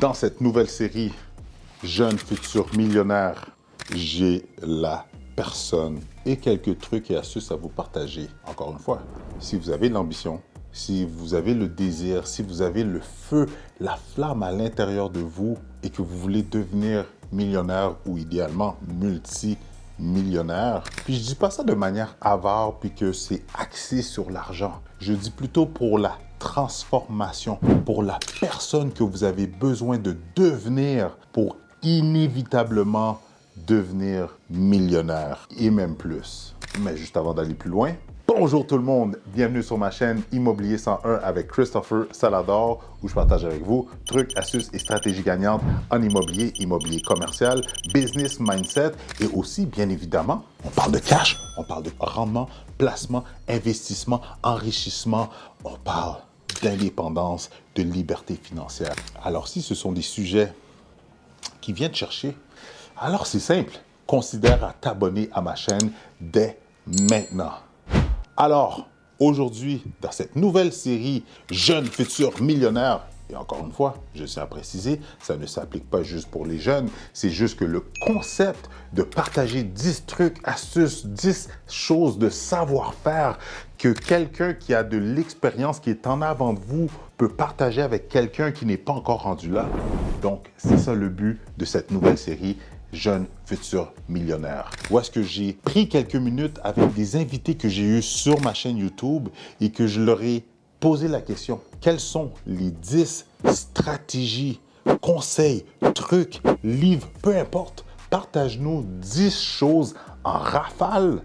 Dans cette nouvelle série, Jeunes futurs millionnaires, j'ai la personne et quelques trucs et astuces à vous partager. Encore une fois, si vous avez l'ambition, si vous avez le désir, si vous avez le feu, la flamme à l'intérieur de vous et que vous voulez devenir millionnaire ou idéalement multimillionnaire, puis je dis pas ça de manière avare puis que c'est axé sur l'argent. Je dis plutôt pour la transformation, pour la personne que vous avez besoin de devenir pour inévitablement devenir millionnaire et même plus. Mais juste avant d'aller plus loin, bonjour tout le monde, bienvenue sur ma chaîne Immobilier 101 avec Christopher Salador où je partage avec vous trucs, astuces et stratégies gagnantes en immobilier, immobilier commercial, business mindset et aussi bien évidemment, on parle de cash, on parle de rendement, placement, investissement, enrichissement, on parle d'indépendance, de liberté financière. Alors si ce sont des sujets qui viennent chercher, alors c'est simple, considère à t'abonner à ma chaîne dès maintenant. Alors, aujourd'hui, dans cette nouvelle série Jeunes futurs millionnaires, et encore une fois, je tiens à préciser, ça ne s'applique pas juste pour les jeunes, c'est juste que le concept de partager 10 trucs, astuces, 10 choses de savoir-faire que quelqu'un qui a de l'expérience, qui est en avant de vous, peut partager avec quelqu'un qui n'est pas encore rendu là. Donc, c'est ça le but de cette nouvelle série Jeunes futurs millionnaires. Où est-ce que j'ai pris quelques minutes avec des invités que j'ai eus sur ma chaîne YouTube et que je leur ai posé la question. Quelles sont les 10 stratégies, conseils, trucs, livres, peu importe. Partage-nous 10 choses en rafale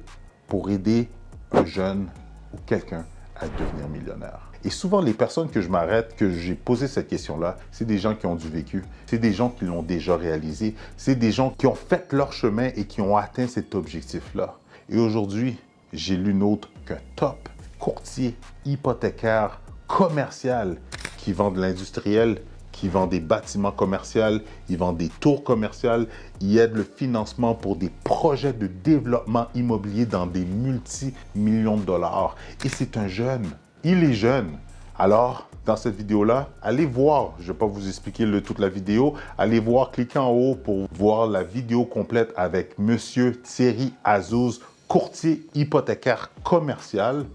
pour aider un jeune ou quelqu'un à devenir millionnaire. Et souvent, les personnes que je m'arrête, que j'ai posé cette question-là, c'est des gens qui ont du vécu, c'est des gens qui l'ont déjà réalisé, c'est des gens qui ont fait leur chemin et qui ont atteint cet objectif-là. Et aujourd'hui, j'ai l'une autre qu'un top courtier hypothécaire commercial qui vend de l'industriel, qui vend des bâtiments commerciaux, il vend des tours commerciales, il aide le financement pour des projets de développement immobilier dans des multi-millions de dollars. Et c'est un jeune. Il est jeune. Alors, dans cette vidéo-là, allez voir, je ne vais pas vous expliquer toute la vidéo, allez voir, cliquez en haut pour voir la vidéo complète avec Monsieur Thierry Azouz, courtier hypothécaire commercial.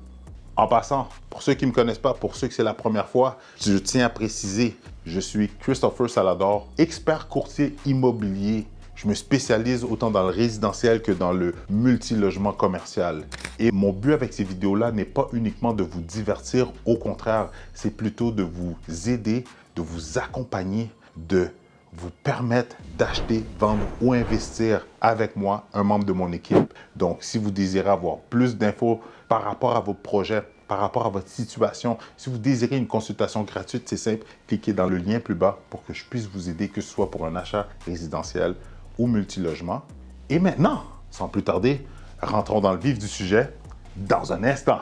En passant, pour ceux qui ne me connaissent pas, pour ceux que c'est la première fois, je tiens à préciser, je suis Christopher Salador, expert courtier immobilier. Je me spécialise autant dans le résidentiel que dans le multilogement commercial. Et mon but avec ces vidéos-là n'est pas uniquement de vous divertir, au contraire, c'est plutôt de vous aider, de vous accompagner, de vous permettre d'acheter, vendre ou investir avec moi, un membre de mon équipe. Donc, si vous désirez avoir plus d'infos par rapport à vos projets, par rapport à votre situation, si vous désirez une consultation gratuite, c'est simple, cliquez dans le lien plus bas pour que je puisse vous aider, que ce soit pour un achat résidentiel ou multilogement. Et maintenant, sans plus tarder, rentrons dans le vif du sujet dans un instant.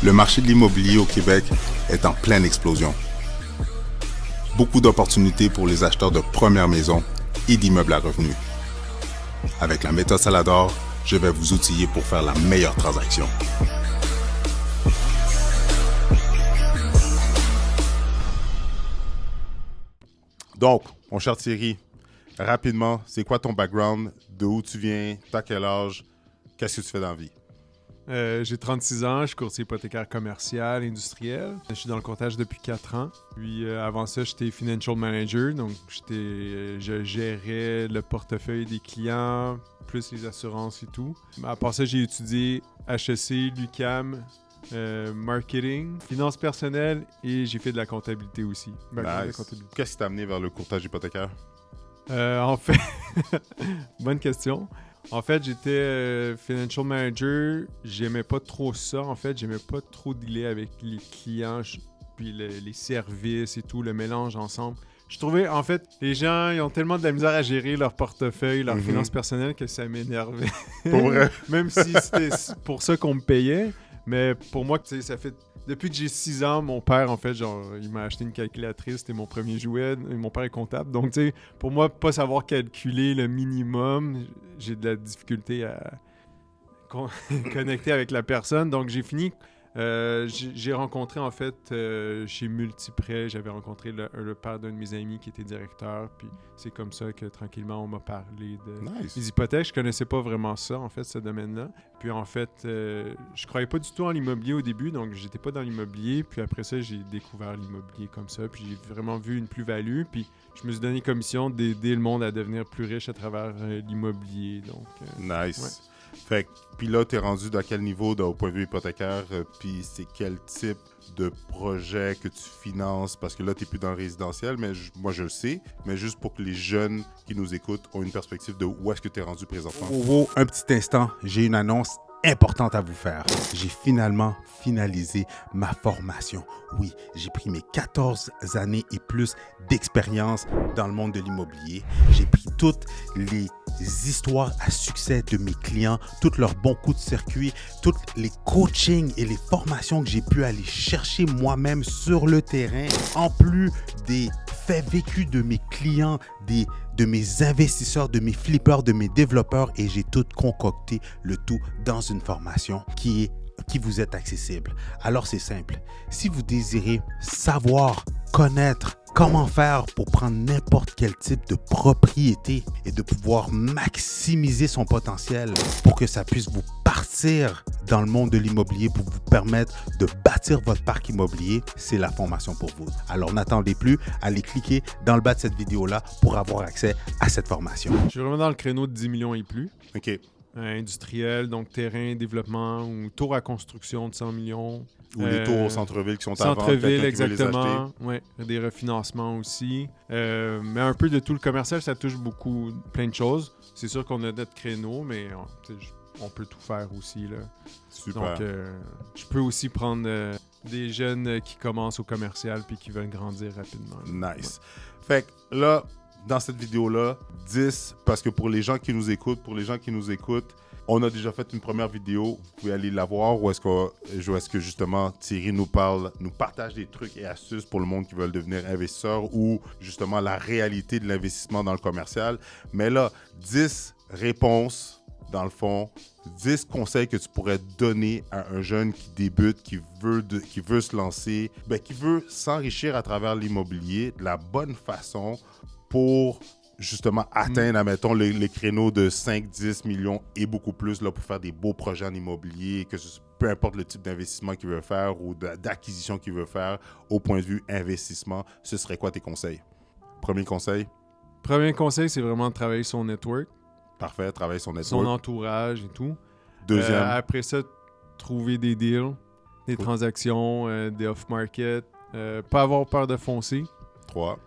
Le marché de l'immobilier au Québec est en pleine explosion. Beaucoup d'opportunités pour les acheteurs de première maison et d'immeubles à revenus. Avec la méthode Salador, je vais vous outiller pour faire la meilleure transaction. Donc, mon cher Thierry, rapidement, c'est quoi ton background? De où tu viens? T'as quel âge? Qu'est-ce que tu fais dans la vie? J'ai 36 ans, je suis courtier hypothécaire commercial, industriel. Je suis dans le courtage depuis 4 ans. Puis avant ça, j'étais financial manager, donc je gérais le portefeuille des clients, plus les assurances et tout. À part ça, j'ai étudié HEC, l'UQAM, marketing, finances personnelles et j'ai fait de la comptabilité aussi. Nice. Qu'est-ce qui t'a amené vers le courtage hypothécaire? En fait, bonne question. En fait, j'étais financial manager. J'aimais pas trop ça. En fait, j'aimais pas trop dealer avec les clients, puis les services et tout, le mélange ensemble. Je trouvais, en fait, les gens, ils ont tellement de la misère à gérer leur portefeuille, leurs finances personnelles que ça m'énervait. Pour vrai? Même si c'était pour ça qu'on me payait. Mais pour moi, tu sais, ça fait... Depuis que j'ai 6 ans, mon père, en fait, genre, il m'a acheté une calculatrice. C'était mon premier jouet. Mon père est comptable. Donc, tu sais, pour moi, pas savoir calculer le minimum, j'ai de la difficulté à connecter avec la personne. Donc, j'ai fini J'ai rencontré, en fait, chez Multiprêt, j'avais rencontré le père d'un de mes amis qui était directeur, puis c'est comme ça que, tranquillement, on m'a parlé des hypothèques. Je connaissais pas vraiment ça, en fait, ce domaine-là. Puis, en fait, je croyais pas du tout en l'immobilier au début, donc j'étais pas dans l'immobilier. Puis après ça, j'ai découvert l'immobilier comme ça, puis j'ai vraiment vu une plus-value, puis je me suis donné comme mission d'aider le monde à devenir plus riche à travers l'immobilier, donc... Nice. Ouais. Fait que, puis là, t'es rendu dans quel niveau au point de vue hypothécaire, puis c'est quel type de projet que tu finances? Parce que là, t'es plus dans le résidentiel, mais moi, je le sais, mais juste pour que les jeunes qui nous écoutent ont une perspective de où est-ce que t'es rendu présentement. Un petit instant, j'ai une annonce importante à vous faire. J'ai finalement finalisé ma formation. Oui, j'ai pris mes 14 années et plus d'expérience dans le monde de l'immobilier. J'ai pris toutes les histoires à succès de mes clients, tous leurs bons coups de circuit, tous les coachings et les formations que j'ai pu aller chercher moi-même sur le terrain, en plus des faits vécus de mes clients, de mes investisseurs, de mes flippers, de mes développeurs, et j'ai tout concocté, le tout dans une formation qui vous est accessible. Alors c'est simple, si vous désirez savoir, connaître, comment faire pour prendre n'importe quel type de propriété et de pouvoir maximiser son potentiel pour que ça puisse vous partir dans le monde de l'immobilier, pour vous permettre de bâtir votre parc immobilier, c'est la formation pour vous. Alors n'attendez plus, allez cliquer dans le bas de cette vidéo-là pour avoir accès à cette formation. Je suis vraiment dans le créneau de 10 millions et plus. OK. Industriel, donc terrain, développement ou tour à construction de 100 millions. Ou les tours au centre-ville qui sont à vendre. Centre-ville, quelqu'un qui veut les exactement. acheter. Ouais, des refinancements aussi. Mais un peu de tout. Le commercial, ça touche beaucoup, plein de choses. C'est sûr qu'on a notre créneau, mais on peut tout faire aussi, là. Super. Donc, je peux aussi prendre des jeunes qui commencent au commercial puis qui veulent grandir rapidement. Nice. Fait que là, dans cette vidéo-là, 10, parce que pour les gens qui nous écoutent, on a déjà fait une première vidéo. Vous pouvez aller la voir où est-ce que justement Thierry nous partage des trucs et astuces pour le monde qui veulent devenir investisseur ou justement la réalité de l'investissement dans le commercial. Mais là, 10 réponses, dans le fond, 10 conseils que tu pourrais donner à un jeune qui débute, qui veut se lancer, qui veut s'enrichir à travers l'immobilier de la bonne façon pour justement atteindre, admettons, les créneaux de 5, 10 millions et beaucoup plus là, pour faire des beaux projets en immobilier, peu importe le type d'investissement qu'il veut faire ou d'acquisition qu'il veut faire, au point de vue investissement, ce serait quoi tes conseils? Premier conseil? Premier conseil, c'est vraiment de travailler son network. Parfait, travailler son network. Son entourage et tout. Deuxième. Après ça, trouver des deals, des transactions, des off-market. Pas avoir peur de foncer. 3.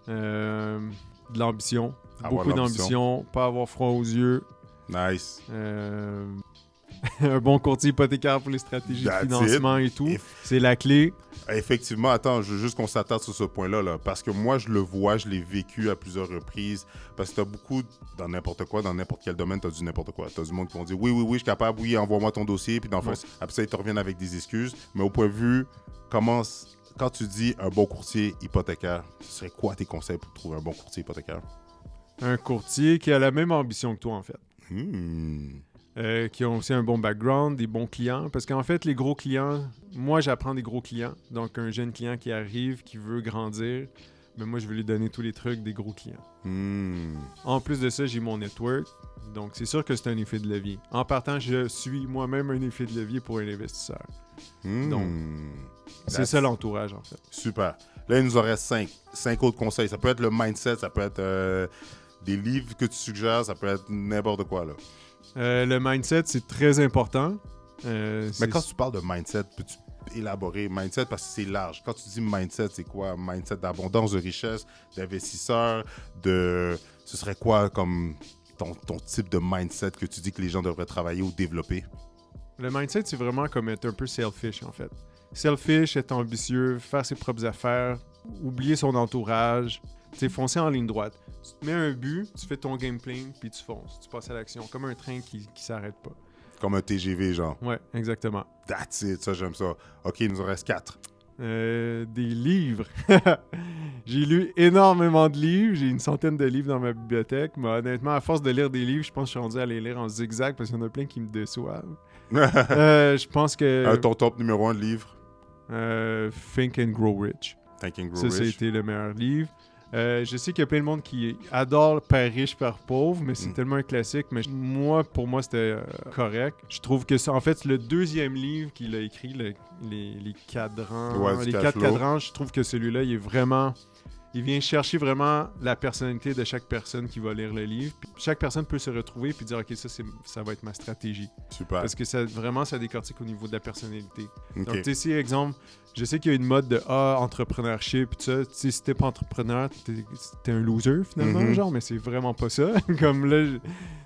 De l'ambition. Avoir Beaucoup l'ambition. d'ambition. Pas avoir froid aux yeux. Nice. Un bon courtier hypothécaire pour les stratégies de That's financement it. et tout. C'est la clé. Effectivement, attends, je veux juste qu'on s'attarde sur ce point-là, là, parce que moi, je le vois, je l'ai vécu à plusieurs reprises, parce que tu as beaucoup, dans n'importe quoi, dans n'importe quel domaine, tu as du n'importe quoi. Tu as du monde qui vont dire, oui, je suis capable, oui, envoie-moi ton dossier, puis dans le fond, après ça, ils te reviennent avec des excuses. Mais au point de vue, quand tu dis un bon courtier hypothécaire, ce serait quoi tes conseils pour trouver un bon courtier hypothécaire? Un courtier qui a la même ambition que toi, en fait. Qui ont aussi un bon background, des bons clients. Parce qu'en fait, les gros clients, moi, j'apprends des gros clients. Donc, un jeune client qui arrive, qui veut grandir, mais moi, je veux lui donner tous les trucs des gros clients. En plus de ça, j'ai mon network. Donc, c'est sûr que c'est un effet de levier. En partant, je suis moi-même un effet de levier pour un investisseur. Donc, c'est ça l'entourage, en fait. Super. Là, il nous en reste 5. 5 autres conseils. Ça peut être le mindset, ça peut être des livres que tu suggères, ça peut être n'importe quoi, là. Le mindset, c'est très important. Mais quand tu parles de mindset, peux-tu élaborer mindset parce que c'est large. Quand tu dis mindset, c'est quoi? Mindset d'abondance, de richesse, d'investisseur, ce serait quoi comme ton type de mindset que tu dis que les gens devraient travailler ou développer? Le mindset, c'est vraiment comme être un peu selfish, en fait. Selfish, être ambitieux, faire ses propres affaires, oublier son entourage, foncer en ligne droite. Tu te mets un but, tu fais ton game plan, puis tu fonces. Tu passes à l'action, comme un train qui s'arrête pas. Comme un TGV, genre. Ouais, exactement. That's it, ça, j'aime ça. OK, il nous en reste 4. Des livres. J'ai lu énormément de livres. J'ai une centaine de livres dans ma bibliothèque. Mais honnêtement, à force de lire des livres, je pense que je suis rendu à les lire en zigzag parce qu'il y en a plein qui me déçoivent. Je pense que Ton top numéro 1 de livre? Think and Grow Rich. Think and Grow Ça a Rich. été le meilleur livre. Je sais qu'il y a plein de monde qui adore Père riche, Père pauvre, mais c'est tellement un classique. Mais pour moi, c'était correct. Je trouve que ça, en fait, le deuxième livre qu'il a écrit, les cadrans, Ouais, les cash 4 flow. cadrans, je trouve que celui-là, il vient chercher vraiment la personnalité de chaque personne qui va lire le livre. Puis chaque personne peut se retrouver et dire, OK, ça va être ma stratégie. Super. Parce que ça décortique au niveau de la personnalité. Ok. Donc, tu sais, si, exemple, je sais qu'il y a une mode de entrepreneurship, tout ça. Tu sais, si t'es pas entrepreneur, t'es un loser, finalement, Mhm. genre, mais c'est vraiment pas ça. Comme là, tu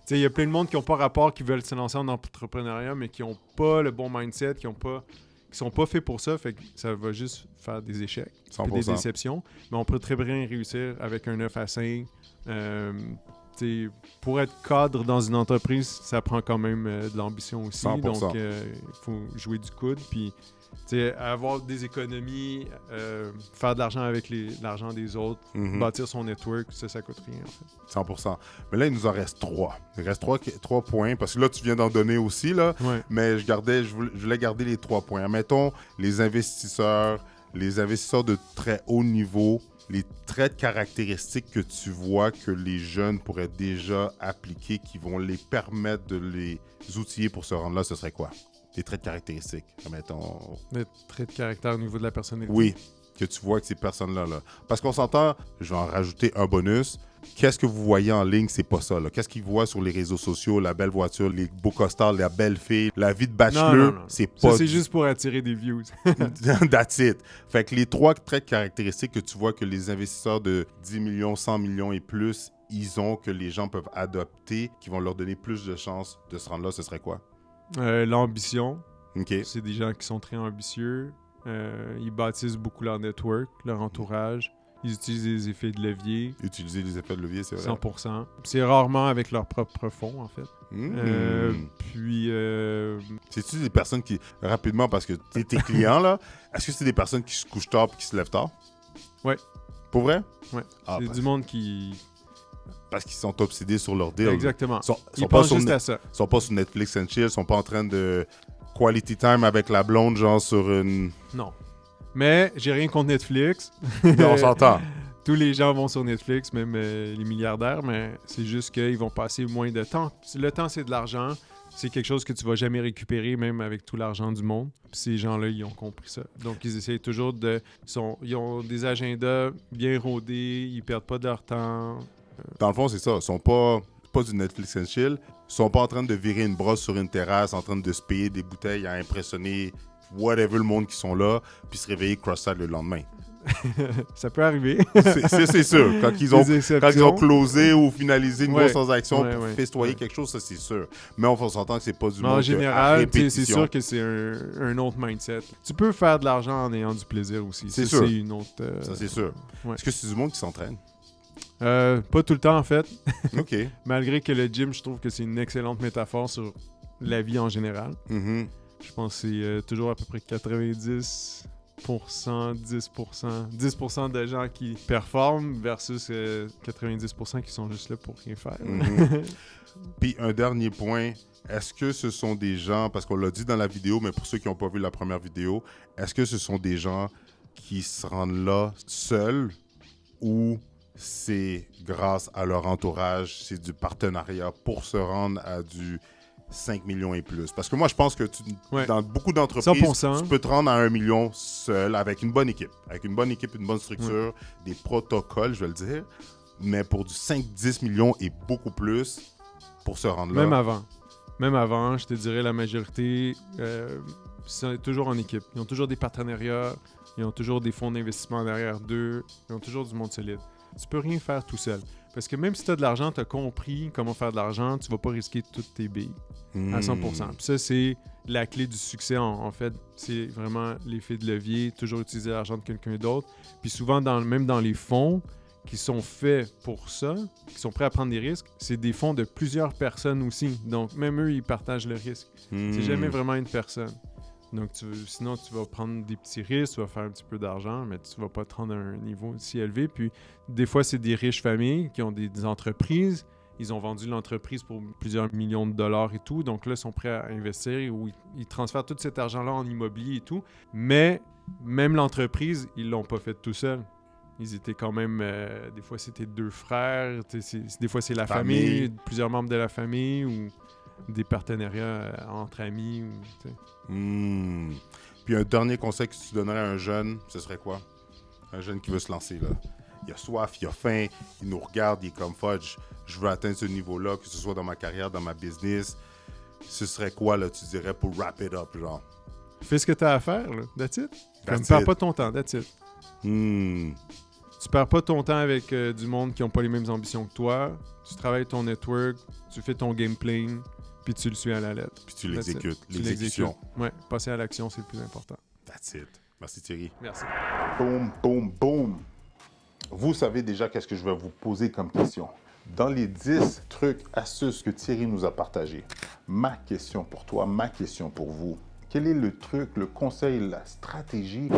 sais, il y a plein de monde qui ont pas rapport, qui veulent se lancer en entrepreneuriat, mais qui ont pas le bon mindset, qui sont pas faits pour ça, fait que ça va juste faire des échecs, puis 100%. des déceptions. Mais on peut très bien réussir avec un 9 à 5. T'sais, pour être cadre dans une entreprise, ça prend quand même de l'ambition aussi. 100%. Donc, il faut jouer du coude. Puis, avoir des économies, faire de l'argent avec l'argent des autres, Mhm. bâtir son network, ça coûte rien, en fait. 100%. Mais là, il nous en reste 3. Il reste 3 points, parce que là, tu viens d'en donner aussi, là. Ouais. Mais je voulais garder les 3 points. Mettons, les investisseurs de très haut niveau, les traits caractéristiques que tu vois que les jeunes pourraient déjà appliquer, qui vont les permettre de les outiller pour se rendre là, ce serait quoi? Les traits caractéristiques, mettons. Le trait de caractère au niveau de la personnalité. Oui, que tu vois que ces personnes-là. Là. Parce qu'on s'entend, je vais en rajouter un bonus. Qu'est-ce que vous voyez en ligne, c'est pas ça. Là. Qu'est-ce qu'ils voient sur les réseaux sociaux, la belle voiture, les beaux costards, la belle fille, la vie de bachelor, Non. c'est Ça, pas... c'est juste pour attirer des views. That's it. Fait que les 3 traits caractéristiques que tu vois que les investisseurs de 10 millions, 100 millions et plus, ils ont, que les gens peuvent adopter, qui vont leur donner plus de chances de se rendre là, ce serait quoi? L'ambition. OK. C'est des gens qui sont très ambitieux. Ils bâtissent beaucoup leur network, leur entourage. Ils utilisent les effets de levier, Utiliser les effets de levier, c'est vrai. 100%. C'est rarement avec leur propre fonds, en fait. Puis, C'est-tu des personnes qui, rapidement, parce que t'es tes clients, là, est-ce que c'est des personnes qui se couchent tard et qui se lèvent tard? Ouais. Pour vrai? ouais, Ah, c'est ben, du monde qui... parce qu'ils sont obsédés sur leur deal. Exactement. Ils Ils pensent juste Net- à ça. sont pas sur Netflix and chill, sont pas en train de quality time avec la blonde, genre sur une... Non. Mais j'ai rien contre Netflix. On s'entend. Tous les gens vont sur Netflix, même les milliardaires, mais c'est juste qu'ils vont passer moins de temps. Le temps, c'est de l'argent. C'est quelque chose que tu vas jamais récupérer, même avec tout l'argent du monde. Puis ces gens-là, ils ont compris ça. Donc, ils essayent toujours ils ont des agendas bien rodés, ils perdent pas de leur temps. Dans le fond, c'est ça. Ils sont pas du Netflix and chill. Ils sont pas en train de virer une brosse sur une terrasse, en train de se payer des bouteilles à impressionner whatever le monde qui sont là, puis se réveiller cross-side le lendemain. Ça peut arriver. C'est sûr. Quand ils ont closé ou finalisé une Ouais. grosse transaction pour Ouais. festoyer quelque chose, ça c'est sûr. Mais on s'entend que c'est pas du Mais monde en à général, tu sais, c'est répétition. sûr que c'est un autre mindset. Tu peux faire de l'argent en ayant du plaisir aussi. C'est Ça, sûr. C'est une autre... Ça c'est sûr. Ouais. Est-ce que c'est du monde qui s'entraîne? Pas tout le temps, en fait. OK. Malgré que le gym, je trouve que c'est une excellente métaphore sur la vie en général. Mhm. Je pense que c'est toujours à peu près 90%, 10% de gens qui performent versus 90% qui sont juste là pour rien faire. Mhm. Puis un dernier point, est-ce que ce sont des gens, parce qu'on l'a dit dans la vidéo, mais pour ceux qui n'ont pas vu la première vidéo, est-ce que ce sont des gens qui se rendent là seuls ou c'est grâce à leur entourage, c'est du partenariat pour se rendre à du 5 millions et plus? Parce que moi, je pense que Ouais. dans beaucoup d'entreprises, 100%. tu peux te rendre à 1 million seul avec une bonne équipe. Avec une bonne équipe, une bonne structure, des protocoles, je vais le dire. Mais pour du 5-10 millions et beaucoup plus, pour se rendre là. Même avant, je te dirais la majorité, c'est toujours en équipe. Ils ont toujours des partenariats, ils ont toujours des fonds d'investissement derrière d'eux, ils ont toujours du monde solide. Tu peux rien faire tout seul. Parce que même si tu as de l'argent, tu as compris comment faire de l'argent, tu vas pas risquer toutes tes billes à 100%. Puis ça, c'est la clé du succès, en fait. C'est vraiment l'effet de levier, toujours utiliser l'argent de quelqu'un d'autre. Puis souvent, même dans les fonds qui sont faits pour ça, qui sont prêts à prendre des risques, c'est des fonds de plusieurs personnes aussi. Donc, même eux, ils partagent le risque. C'est jamais vraiment une personne. Donc, sinon, tu vas prendre des petits risques, tu vas faire un petit peu d'argent, mais tu vas pas te rendre à un niveau si élevé. Puis, des fois, c'est des riches familles qui ont des entreprises. Ils ont vendu l'entreprise pour plusieurs millions de dollars et tout. Donc là, ils sont prêts à investir ou ils transfèrent tout cet argent-là en immobilier et tout. Mais même l'entreprise, ils l'ont pas fait tout seul. Ils étaient quand même... des fois, c'était 2 frères. Des fois, c'est la famille, plusieurs membres de la famille ou des partenariats entre amis. Puis un dernier conseil que tu donnerais à un jeune, ce serait quoi? Un jeune qui veut se lancer, là. Il a soif, il a faim, il nous regarde, il est comme fudge. Je veux atteindre ce niveau-là, que ce soit dans ma carrière, dans ma business. Ce serait quoi, là, tu dirais, pour wrap it up, genre? Fais ce que tu as à faire, là. That's it. That's Perds it. pas ton temps, that's it. Tu perds pas ton temps avec du monde qui n'ont pas les mêmes ambitions que toi. Tu travailles ton network, tu fais ton game plan, puis tu le suis à la lettre. Puis tu That's l'exécutes. it. Tu L'exécution. l'exécutes. Ouais, passer à l'action, c'est le plus important. That's it. Merci Thierry. Merci. Boum, boum, boum. Vous savez déjà qu'est-ce que je vais vous poser comme question. Dans les 10 trucs, astuces que Thierry nous a partagés, ma question pour toi, ma question pour vous, quel est le truc, le conseil, la stratégie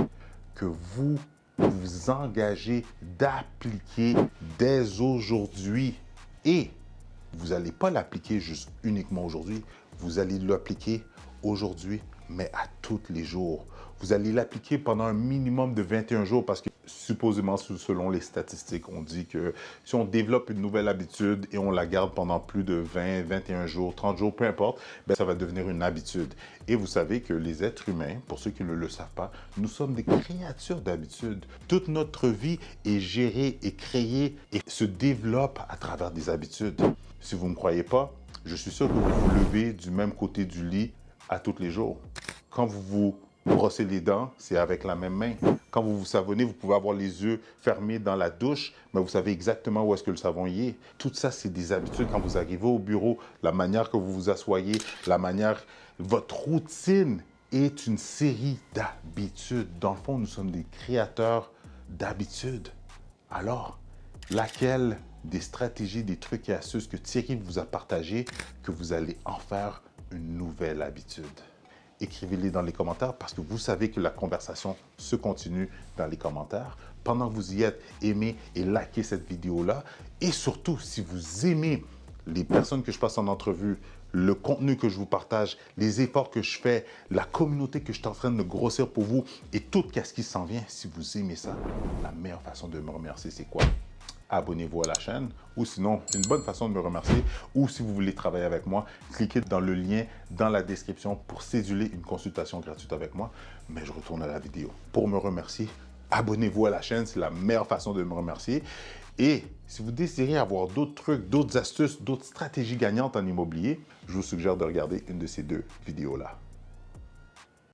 que vous vous engagez d'appliquer dès aujourd'hui? Et vous n'allez pas l'appliquer juste uniquement aujourd'hui, vous allez l'appliquer aujourd'hui, mais à tous les jours. Vous allez l'appliquer pendant un minimum de 21 jours parce que supposément, selon les statistiques, on dit que si on développe une nouvelle habitude et on la garde pendant plus de 20, 21 jours, 30 jours, peu importe, ben ça va devenir une habitude. Et vous savez que les êtres humains, pour ceux qui ne le savent pas, nous sommes des créatures d'habitude. Toute notre vie est gérée et créée et se développe à travers des habitudes. Si vous ne me croyez pas, je suis sûr que vous vous levez du même côté du lit à tous les jours. Quand vous vous brossez les dents, c'est avec la même main. Quand vous vous savonnez, vous pouvez avoir les yeux fermés dans la douche, mais vous savez exactement où est-ce que le savon y est. Tout ça, c'est des habitudes. Quand vous arrivez au bureau, la manière que vous vous asseyez, la manière... Votre routine est une série d'habitudes. Dans le fond, nous sommes des créateurs d'habitudes. Alors, laquelle des stratégies, des trucs et astuces que Thierry vous a partagés, que vous allez en faire une nouvelle habitude? Écrivez-les dans les commentaires parce que vous savez que la conversation se continue dans les commentaires. Pendant que vous y êtes, aimez et likez cette vidéo-là. Et surtout, si vous aimez les personnes que je passe en entrevue, le contenu que je vous partage, les efforts que je fais, la communauté que je suis en train de grossir pour vous et tout ce qui s'en vient, si vous aimez ça, la meilleure façon de me remercier, c'est quoi? Abonnez-vous à la chaîne ou sinon, une bonne façon de me remercier ou si vous voulez travailler avec moi, cliquez dans le lien dans la description pour céduler une consultation gratuite avec moi. Mais je retourne à la vidéo. Pour me remercier, abonnez-vous à la chaîne, c'est la meilleure façon de me remercier. Et si vous désirez avoir d'autres trucs, d'autres astuces, d'autres stratégies gagnantes en immobilier, je vous suggère de regarder une de ces 2 vidéos-là.